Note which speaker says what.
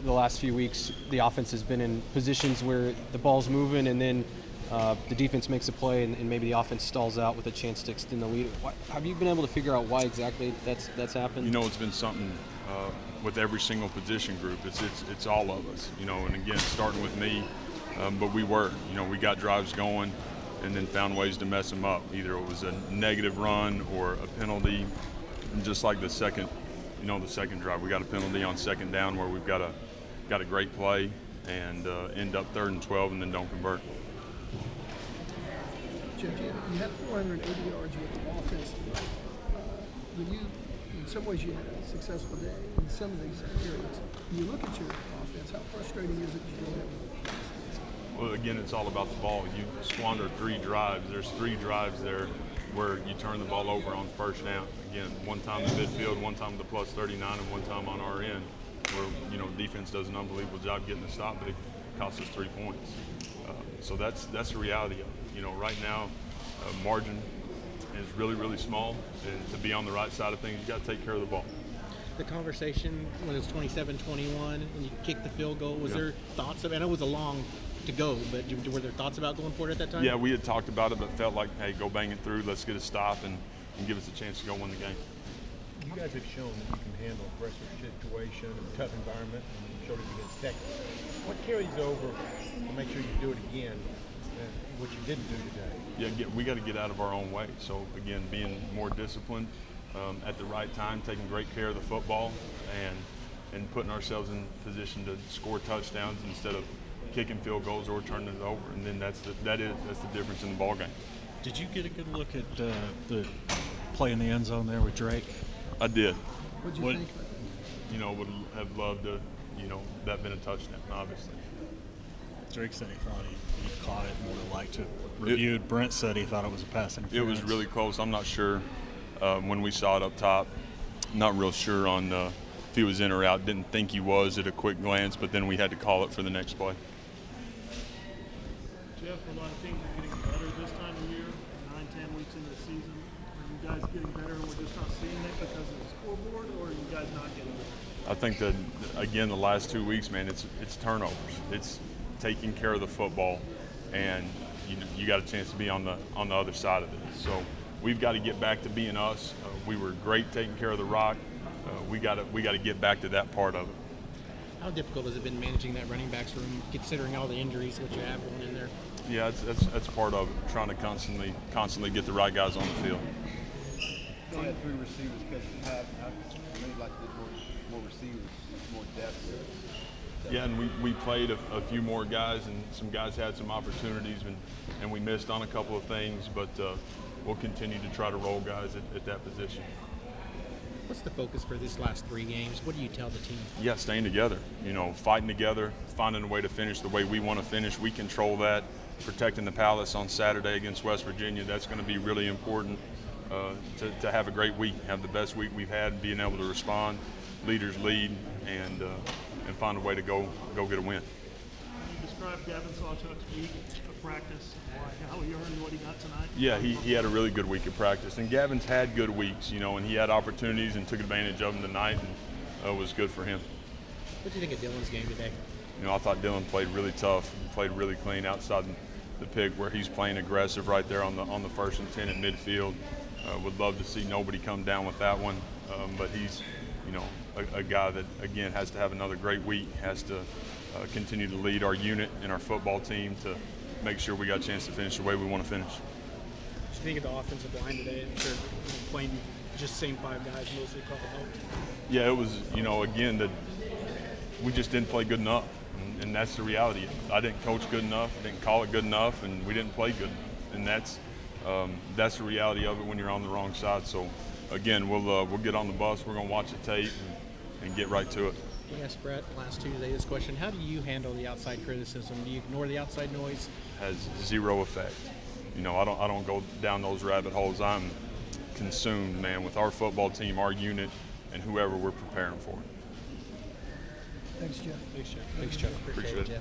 Speaker 1: the last few weeks, the offense has been in positions where the ball's moving and then the defense makes a play and maybe the offense stalls out with a chance to extend the lead. Have you been able to figure out why exactly that's happened?
Speaker 2: You know, it's been something with every single position group. It's all of us, you know, and again, starting with me, but we got drives going and then found ways to mess them up. Either it was a negative run or a penalty. And just like the second drive, we got a penalty on second down where we've got a great play and end up 3rd and 12 and then don't convert.
Speaker 3: Jeff, you had 480 yards with the offense. In some ways, you had a successful day. In some of these areas, when you look at your offense, how frustrating is it you don't have?
Speaker 2: Well, again, it's all about the ball. You squander 3 drives. There's 3 drives there where you turn the ball over on first down. Again, one time in midfield, one time with the +39, and one time on our end, where defense does an unbelievable job getting the stop, but it costs us 3 points. So that's the reality of it. Right now, margin is really, really small, and to be on the right side of things, you got to take care of the ball.
Speaker 4: The conversation when it was 27-21 and you kicked the field goal, was there thoughts of? I know it was a long to go, but were there thoughts about going for it at that time?
Speaker 2: Yeah, we had talked about it, but felt like, hey, go bang it through. Let's get a stop and give us a chance to go win the game.
Speaker 5: You guys have shown that you can handle pressure situation and tough environment, and you showed it against Texas. What carries over to make sure you do it again, what you didn't do today?
Speaker 2: Yeah, we got to get out of our own way. So again, being more disciplined at the right time, taking great care of the football, and putting ourselves in position to score touchdowns instead of kicking field goals or turning it over. And then that's the difference in the ball game.
Speaker 6: Did you get a good look at the play in the end zone there with Drake?
Speaker 2: I did.
Speaker 3: What'd you think?
Speaker 2: Would have loved to, that been a touchdown, obviously.
Speaker 6: Drake said he thought he caught it and would have liked to reviewed. Brent said he thought it was a pass interference.
Speaker 2: It was really close. I'm not sure when we saw it up top. Not real sure on if he was in or out. Didn't think he was at a quick glance, but then we had to call it for the next play.
Speaker 7: Jeff, a lot of teams are getting better this time of year, 9-10 weeks into the season. Are you guys getting better and we're just not seeing it because of the scoreboard, or are you guys not getting better?
Speaker 2: I think that, again, the last 2 weeks, man, it's turnovers. It's taking care of the football, and you got a chance to be on the other side of it. So we've got to get back to being us. We were great taking care of the rock. We got to get back to that part of it.
Speaker 4: How difficult has it been managing that running backs room, considering all the injuries which you have going in there?
Speaker 2: Yeah, that's part of it. Trying to constantly get the right guys on the field.
Speaker 8: You had 3 receivers catching half. Maybe like more receivers, more depth.
Speaker 2: Yeah, and we played a few more guys, and some guys had some opportunities, and we missed on a couple of things, but we'll continue to try to roll guys at that position.
Speaker 4: What's the focus for this last 3 games? What do you tell the team?
Speaker 2: Yeah, staying together, fighting together, finding a way to finish the way we want to finish. We control that. Protecting the Palace on Saturday against West Virginia, that's going to be really important to have a great week, have the best week we've had, being able to respond, leaders lead, and find a way to go get a win.
Speaker 7: Can you describe Gavin Sawchuk's week of practice, how he earned what he got tonight?
Speaker 2: Yeah, he had a really good week of practice, and Gavin's had good weeks, and he had opportunities and took advantage of them tonight, and it was good for him.
Speaker 4: What do you think of Dylan's game today?
Speaker 2: I thought Dylan played really tough, played really clean outside the pick where he's playing aggressive right there on the 1st and 10 at midfield. Would love to see nobody come down with that one, but he's a guy that, again, has to have another great week, has to continue to lead our unit and our football team to make sure we got a chance to finish the way we want to finish.
Speaker 4: What do you think of the offensive line today? I'm sure playing just the same 5 guys mostly called out.
Speaker 2: Yeah, it was, again, that we just didn't play good enough, and that's the reality. I didn't coach good enough, didn't call it good enough, and we didn't play good enough, and that's the reality of it when you're on the wrong side. So, again, we'll get on the bus. We're going to watch the tape and get right to it.
Speaker 4: We asked Brett last Tuesday this question. How do you handle the outside criticism? Do you ignore the outside noise?
Speaker 2: Has zero effect. I don't go down those rabbit holes. I'm consumed, man, with our football team, our unit, and whoever we're preparing for.
Speaker 3: Thanks, Jeff.
Speaker 4: Thanks, Jeff.
Speaker 2: Appreciate it.
Speaker 4: Jeff.